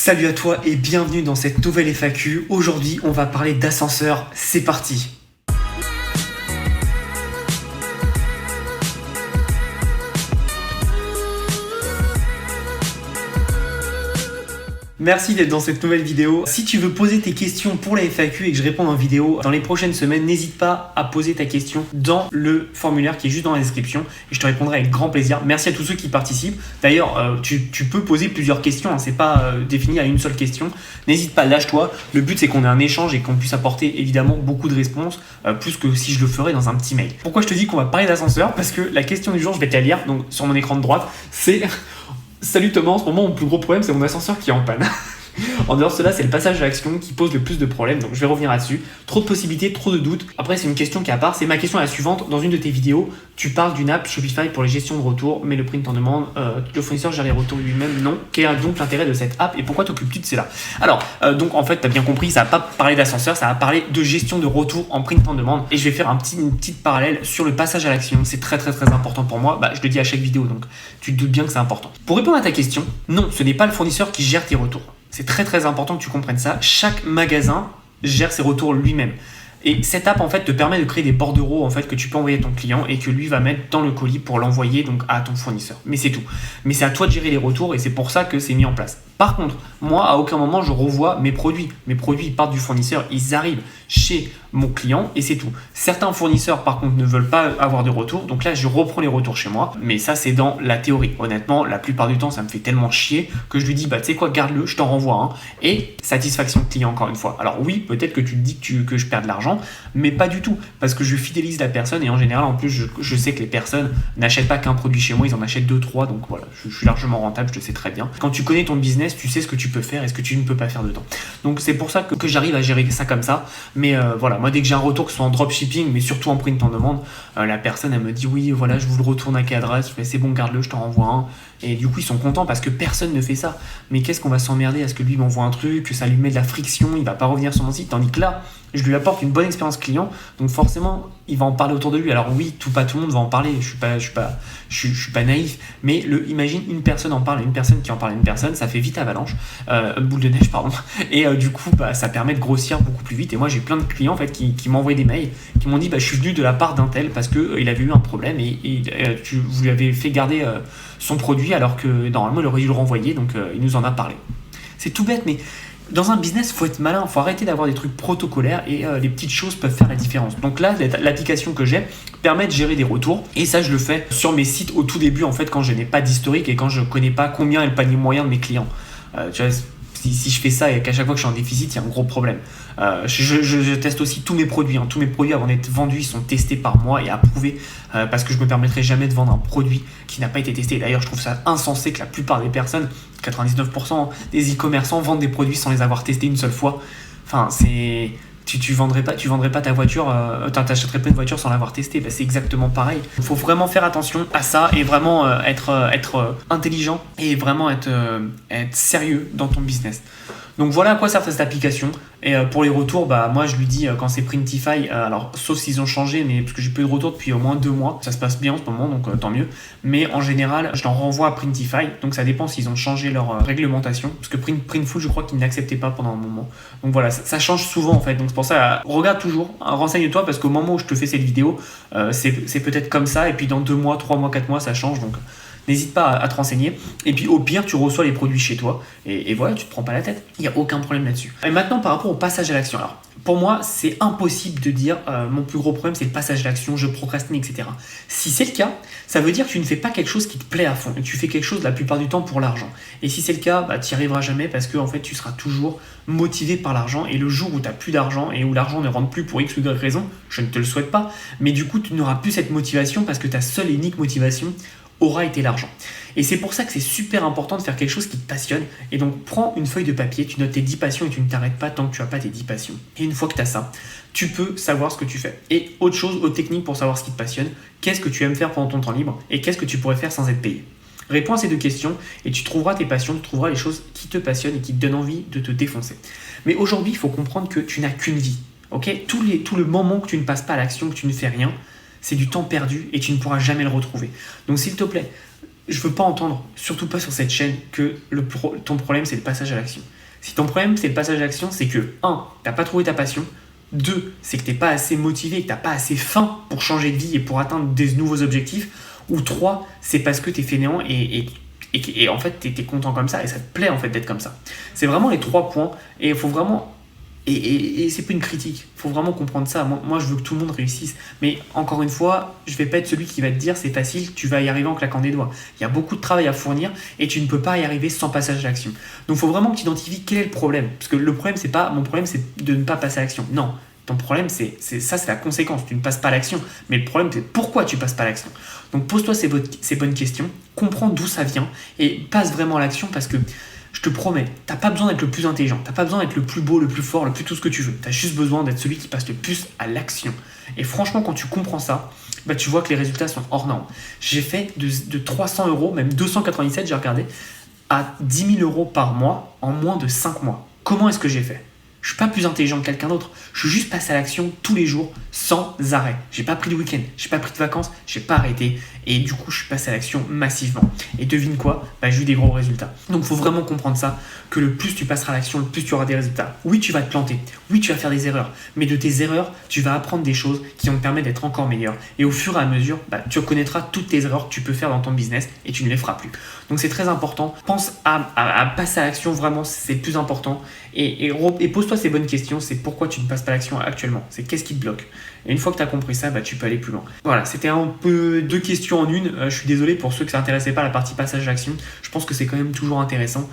Salut à toi et bienvenue dans cette nouvelle FAQ. Aujourd'hui, on va parler d'ascenseur. C'est parti! Merci d'être dans cette nouvelle vidéo. Si tu veux poser tes questions pour la FAQ et que je réponde en vidéo dans les prochaines semaines, n'hésite pas à poser ta question dans le formulaire qui est juste dans la description et je te répondrai avec grand plaisir. Merci à tous ceux qui participent. D'ailleurs, tu peux poser plusieurs questions, hein. C'est pas défini à une seule question. N'hésite pas, lâche-toi. Le but, c'est qu'on ait un échange et qu'on puisse apporter évidemment beaucoup de réponses, plus que si je le ferais dans un petit mail. Pourquoi je te dis qu'on va parler d'ascenseur? Parce que la question du jour, je vais te la lire donc, sur mon écran de droite, c'est... Salut Thomas, en ce moment mon plus gros problème c'est mon ascenseur qui est en panne. En dehors de cela, c'est le passage à l'action qui pose le plus de problèmes, donc je vais revenir là-dessus. Trop de possibilités, trop de doutes. Après, c'est une question qui est à part. C'est ma question la suivante. Dans une de tes vidéos, tu parles d'une app Shopify pour les gestions de retours, mais le print en demande. Le fournisseur gère les retours lui-même. Non. Quel est donc l'intérêt de cette app et pourquoi t'occupes-tu de cela? Alors, donc en fait, t'as bien compris, ça va pas parler d'ascenseur, ça va parler de gestion de retour en print en demande. Et je vais faire une petite parallèle sur le passage à l'action. C'est très important pour moi. Je le dis à chaque vidéo, donc tu te doutes bien que c'est important. Pour répondre à ta question, non, ce n'est pas le fournisseur qui gère tes retours. C'est très important que tu comprennes ça. Chaque magasin gère ses retours lui-même. Et cette app en fait te permet de créer des bordereaux en fait que tu peux envoyer à ton client et que lui va mettre dans le colis pour l'envoyer donc à ton fournisseur. Mais c'est tout. Mais c'est à toi de gérer les retours et c'est pour ça que c'est mis en place. Par contre, moi à aucun moment je revois mes produits. Mes produits ils partent du fournisseur, ils arrivent chez mon client et c'est tout. Certains fournisseurs par contre ne veulent pas avoir de retour, donc là je reprends les retours chez moi. Mais ça c'est dans la théorie. Honnêtement, la plupart du temps ça me fait tellement chier que je lui dis tu sais quoi, garde-le, je t'en renvoie un. Et satisfaction client encore une fois. Alors oui, peut-être que tu te dis que je perds de l'argent, mais pas du tout, parce que je fidélise la personne et en général en plus je sais que les personnes n'achètent pas qu'un produit chez moi, ils en achètent 2-3, donc voilà, je suis largement rentable, je le sais très bien. Quand tu connais ton business, tu sais ce que tu peux faire et ce que tu ne peux pas faire dedans. Donc c'est pour ça que j'arrive à gérer ça comme ça, mais voilà, moi dès que j'ai un retour, que ce soit en dropshipping, mais surtout en print en demande, la personne elle me dit oui voilà, je vous le retourne à quelle adresse, je fais c'est bon, garde-le, je t'en renvoie un. Et du coup, ils sont contents parce que personne ne fait ça. Mais qu'est-ce qu'on va s'emmerder à ce que lui m'envoie un truc, que ça lui met de la friction, il va pas revenir sur mon site. Tandis que là, je lui apporte une bonne expérience client, donc forcément, il va en parler autour de lui. Alors oui, pas tout le monde va en parler. Je suis pas naïf. Mais imagine une personne en parle, une personne qui en parle à une personne, ça fait vite avalanche, boule de neige, pardon. Et du coup, ça permet de grossir beaucoup plus vite. Et moi, j'ai plein de clients en fait qui m'envoient des mails, qui m'ont dit, je suis venu de la part d'un tel parce que il avait eu un problème et vous lui avez fait garder son produit alors que normalement il aurait dû le renvoyer, donc il nous en a parlé. C'est tout bête, mais dans un business, faut être malin, faut arrêter d'avoir des trucs protocolaires et les petites choses peuvent faire la différence. Donc là, l'application que j'ai permet de gérer des retours et ça, je le fais sur mes sites au tout début en fait quand je n'ai pas d'historique et quand je connais pas combien est le panier moyen de mes clients. Tu vois, si je fais ça et qu'à chaque fois que je suis en déficit, il y a un gros problème. Je teste aussi tous mes produits. Tous mes produits avant d'être vendus, ils sont testés par moi et approuvés parce que je me permettrai jamais de vendre un produit qui n'a pas été testé. D'ailleurs, je trouve ça insensé que la plupart des personnes, 99% des e-commerçants vendent des produits sans les avoir testés une seule fois. Enfin, c'est... Tu vendrais pas ta voiture, t'achèterais pas une voiture sans l'avoir testée. C'est exactement pareil. Il faut vraiment faire attention à ça et vraiment être intelligent et vraiment être sérieux dans ton business. Donc voilà à quoi sert cette application. Et pour les retours, moi je lui dis quand c'est Printify, alors sauf s'ils ont changé, mais parce que j'ai pas eu de retour depuis au moins 2 mois, ça se passe bien en ce moment, donc tant mieux. Mais en général, je l'en renvoie à Printify, donc ça dépend s'ils ont changé leur réglementation, parce que Printful, je crois qu'ils n'acceptaient pas pendant un moment. Donc voilà, ça change souvent en fait. Donc c'est pour ça, regarde toujours, renseigne-toi, parce qu'au moment où je te fais cette vidéo, c'est peut-être comme ça, et puis dans 2 mois, 3 mois, 4 mois, ça change, donc n'hésite pas à te renseigner. Et puis au pire, tu reçois les produits chez toi. Et voilà, tu te prends pas la tête. Il n'y a aucun problème là-dessus. Et maintenant, par rapport au passage à l'action. Alors, pour moi, c'est impossible de dire mon plus gros problème, c'est le passage à l'action, je procrastine, etc. Si c'est le cas, ça veut dire que tu ne fais pas quelque chose qui te plaît à fond. Et tu fais quelque chose la plupart du temps pour l'argent. Et si c'est le cas, tu n'y arriveras jamais parce que en fait, tu seras toujours motivé par l'argent. Et le jour où tu n'as plus d'argent et où l'argent ne rentre plus pour X ou Y raison, je ne te le souhaite pas. Mais du coup, tu n'auras plus cette motivation parce que ta seule et unique motivation aura été l'argent. Et c'est pour ça que c'est super important de faire quelque chose qui te passionne. Et donc, prends une feuille de papier, tu notes tes 10 passions et tu ne t'arrêtes pas tant que tu n'as pas tes 10 passions. Et une fois que tu as ça, tu peux savoir ce que tu fais. Et autre chose, autre technique pour savoir ce qui te passionne, qu'est-ce que tu aimes faire pendant ton temps libre et qu'est-ce que tu pourrais faire sans être payé. Réponds à ces 2 questions et tu trouveras tes passions, tu trouveras les choses qui te passionnent et qui te donnent envie de te défoncer. Mais aujourd'hui, il faut comprendre que tu n'as qu'une vie. Okay, tout le moment que tu ne passes pas à l'action, que tu ne fais rien, c'est du temps perdu et tu ne pourras jamais le retrouver. Donc s'il te plaît, je veux pas entendre, surtout pas sur cette chaîne, que ton problème c'est le passage à l'action. Si ton problème, c'est le passage à l'action, c'est que 1. T'as pas trouvé ta passion. 2. C'est que t'es pas assez motivé, que t'as pas assez faim pour changer de vie et pour atteindre des nouveaux objectifs. Ou 3. C'est parce que t'es fainéant et en fait, t'es content comme ça et ça te plaît en fait d'être comme ça. C'est vraiment les 3 points et il faut vraiment... Et c'est pas une critique, il faut vraiment comprendre ça. Moi, je veux que tout le monde réussisse. Mais encore une fois, je vais pas être celui qui va te dire c'est facile, tu vas y arriver en claquant des doigts. Il y a beaucoup de travail à fournir et tu ne peux pas y arriver sans passage à l'action. Donc il faut vraiment que tu identifies quel est le problème. Parce que le problème, c'est pas mon problème, c'est de ne pas passer à l'action. Non, ton problème, c'est la conséquence. Tu ne passes pas à l'action. Mais le problème, c'est pourquoi tu passes pas à l'action. Donc pose-toi ces bonnes questions, comprends d'où ça vient et passe vraiment à l'action parce que je te promets, t'as pas besoin d'être le plus intelligent, t'as pas besoin d'être le plus beau, le plus fort, le plus tout ce que tu veux. T'as juste besoin d'être celui qui passe le plus à l'action. Et franchement, quand tu comprends ça, bah, tu vois que les résultats sont hors normes. J'ai fait de 300 €, même 297, j'ai regardé, à 10 000 € par mois en moins de 5 mois. Comment est-ce que j'ai fait ? Je suis pas plus intelligent que quelqu'un d'autre. Je suis juste passé à l'action tous les jours sans arrêt. J'ai pas pris de week-end, j'ai pas pris de vacances, j'ai pas arrêté. Et du coup, je suis passé à l'action massivement. Et devine quoi ? Bah, j'ai eu des gros résultats. Donc, il faut vraiment comprendre ça, que le plus tu passeras à l'action, le plus tu auras des résultats. Oui, tu vas te planter. Oui, tu vas faire des erreurs. Mais de tes erreurs, tu vas apprendre des choses qui vont te permettre d'être encore meilleur. Et au fur et à mesure, bah, tu reconnaîtras toutes tes erreurs que tu peux faire dans ton business et tu ne les feras plus. Donc, c'est très important. Pense à passer à l'action, vraiment, c'est le plus important. Et pose-toi ces bonnes questions. C'est pourquoi tu ne passes pas à l'action actuellement. C'est qu'est-ce qui te bloque. Et une fois que tu as compris ça, bah, tu peux aller plus loin. Voilà, c'était un peu 2 questions en une. Je suis désolé pour ceux que ça n'intéressait pas la partie passage à l'action. Je pense que c'est quand même toujours intéressant.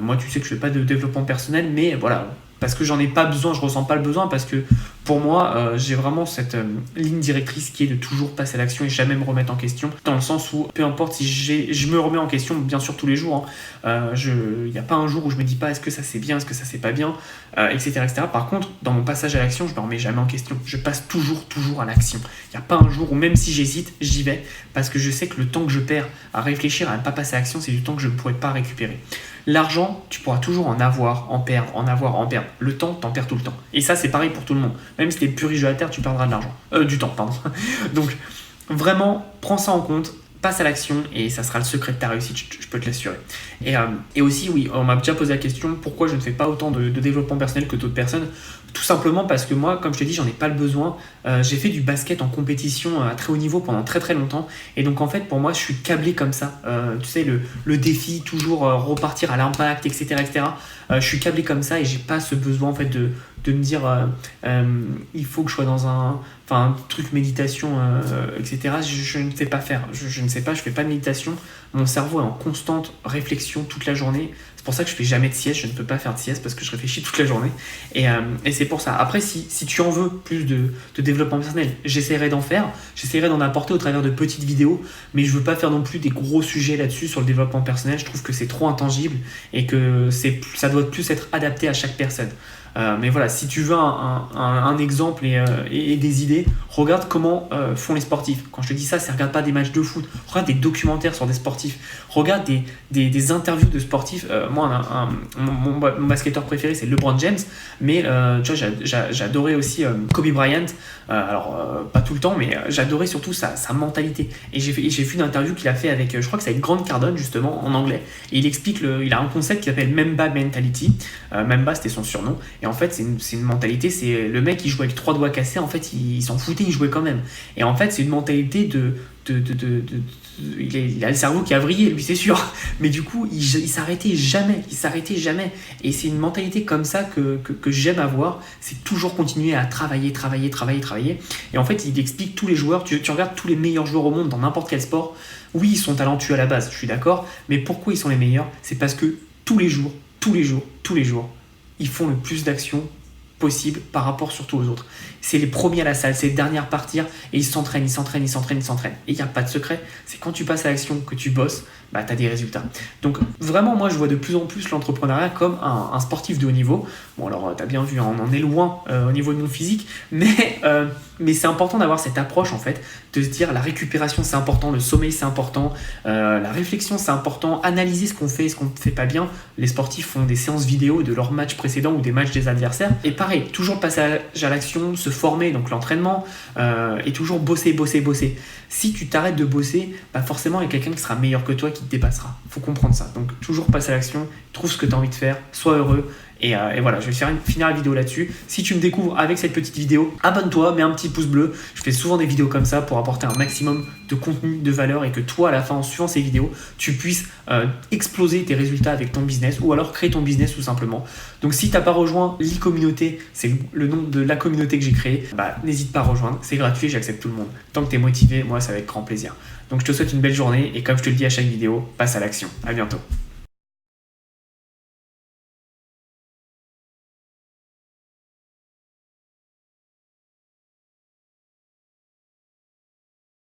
Moi, tu sais que je ne fais pas de développement personnel, mais voilà, parce que j'en ai pas besoin, je ressens pas le besoin, parce que pour moi, j'ai vraiment cette ligne directrice qui est de toujours passer à l'action et jamais me remettre en question, dans le sens où peu importe si je me remets en question, bien sûr tous les jours, il n'y a pas un jour où je me dis pas est-ce que ça c'est bien, est-ce que ça c'est pas bien, etc., etc. Par contre, dans mon passage à l'action, je me remets jamais en question, je passe toujours à l'action. Il n'y a pas un jour où même si j'hésite, j'y vais, parce que je sais que le temps que je perds à réfléchir, à ne pas passer à l'action, c'est du temps que je ne pourrai pas récupérer. L'argent, tu pourras toujours en avoir, en perdre, en avoir, en perdre. Le temps, t'en perds tout le temps. Et ça, c'est pareil pour tout le monde. Même si t'es le plus riche de la Terre, tu perdras de l'argent. Du temps, pardon. Donc, vraiment, prends ça en compte, passe à l'action et ça sera le secret de ta réussite, je peux te l'assurer. Et aussi, oui, on m'a déjà posé la question, pourquoi je ne fais pas autant de développement personnel que d'autres personnes ? Tout simplement parce que moi, comme je te dis, j'en ai pas le besoin. J'ai fait du basket en compétition à très haut niveau pendant très longtemps. Et donc en fait, pour moi, je suis câblé comme ça. Tu sais, le défi, toujours repartir à l'impact, etc. Je suis câblé comme ça et j'ai pas ce besoin en fait de me dire il faut que je sois dans un truc méditation, etc. Je ne sais pas faire. Je ne sais pas, je fais pas de méditation. Mon cerveau est en constante réflexion toute la journée. C'est pour ça que je fais jamais de sieste. Je ne peux pas faire de sieste parce que je réfléchis toute la journée. Et c'est pour ça. Après, si tu en veux plus de développement personnel, j'essaierai d'en faire. J'essaierai d'en apporter au travers de petites vidéos. Mais je veux pas faire non plus des gros sujets là-dessus sur le développement personnel. Je trouve que c'est trop intangible et que ça doit plus être adapté à chaque personne. Mais voilà, si tu veux un exemple et des idées, regarde comment font les sportifs. Quand je te dis ça, c'est regarde pas des matchs de foot, regarde des documentaires sur des sportifs, regarde des interviews de sportifs. Moi, mon basketteur préféré, c'est LeBron James, mais tu vois, j'adorais aussi Kobe Bryant. Alors, pas tout le temps, mais j'adorais surtout sa mentalité. Et j'ai vu une interview qu'il a fait avec, je crois que c'est avec Grant Cardone, justement, en anglais. Et il explique, il a un concept qui s'appelle Mamba Mentality. Mamba, c'était son surnom. Et en fait, c'est une mentalité, c'est le mec qui jouait avec 3 doigts cassés, en fait, il s'en foutait, il jouait quand même. Et en fait, c'est une mentalité il a le cerveau qui a vrillé, lui, c'est sûr. Mais du coup, il s'arrêtait jamais. Et c'est une mentalité comme ça que j'aime avoir. C'est toujours continuer à travailler. Et en fait, il explique tous les joueurs. Tu regardes tous les meilleurs joueurs au monde dans n'importe quel sport. Oui, ils sont talentueux à la base, je suis d'accord. Mais pourquoi ils sont les meilleurs ? C'est parce que tous les jours, ils font le plus d'actions possible par rapport surtout aux autres. C'est les premiers à la salle, c'est les derniers à partir et ils s'entraînent. Et il n'y a pas de secret, c'est quand tu passes à l'action, que tu bosses, bah, tu as des résultats. Donc vraiment, moi je vois de plus en plus l'entrepreneuriat comme un sportif de haut niveau. Bon alors, tu as bien vu, on en est loin au niveau de mon physique, mais c'est important d'avoir cette approche en fait, de se dire la récupération c'est important, le sommeil c'est important, la réflexion c'est important, analyser ce qu'on fait et ce qu'on ne fait pas bien. Les sportifs font des séances vidéo de leurs matchs précédents ou des matchs des adversaires et pas pareil, toujours le passage à l'action, se former, donc l'entraînement, et toujours bosser. Si tu t'arrêtes de bosser, bah forcément il y a quelqu'un qui sera meilleur que toi qui te dépassera. Faut comprendre ça. Donc toujours passer à l'action, trouve ce que tu as envie de faire, sois heureux. Et voilà, je vais finir la vidéo là-dessus. Si tu me découvres avec cette petite vidéo, abonne-toi, mets un petit pouce bleu. Je fais souvent des vidéos comme ça pour apporter un maximum de contenu, de valeur et que toi, à la fin, en suivant ces vidéos, tu puisses exploser tes résultats avec ton business ou alors créer ton business tout simplement. Donc si tu n'as pas rejoint l'e-communauté, c'est le nom de la communauté que j'ai créée, bah, n'hésite pas à rejoindre. C'est gratuit, j'accepte tout le monde. Tant que tu es motivé, moi, ça va être grand plaisir. Donc je te souhaite une belle journée et comme je te le dis à chaque vidéo, passe à l'action. À bientôt.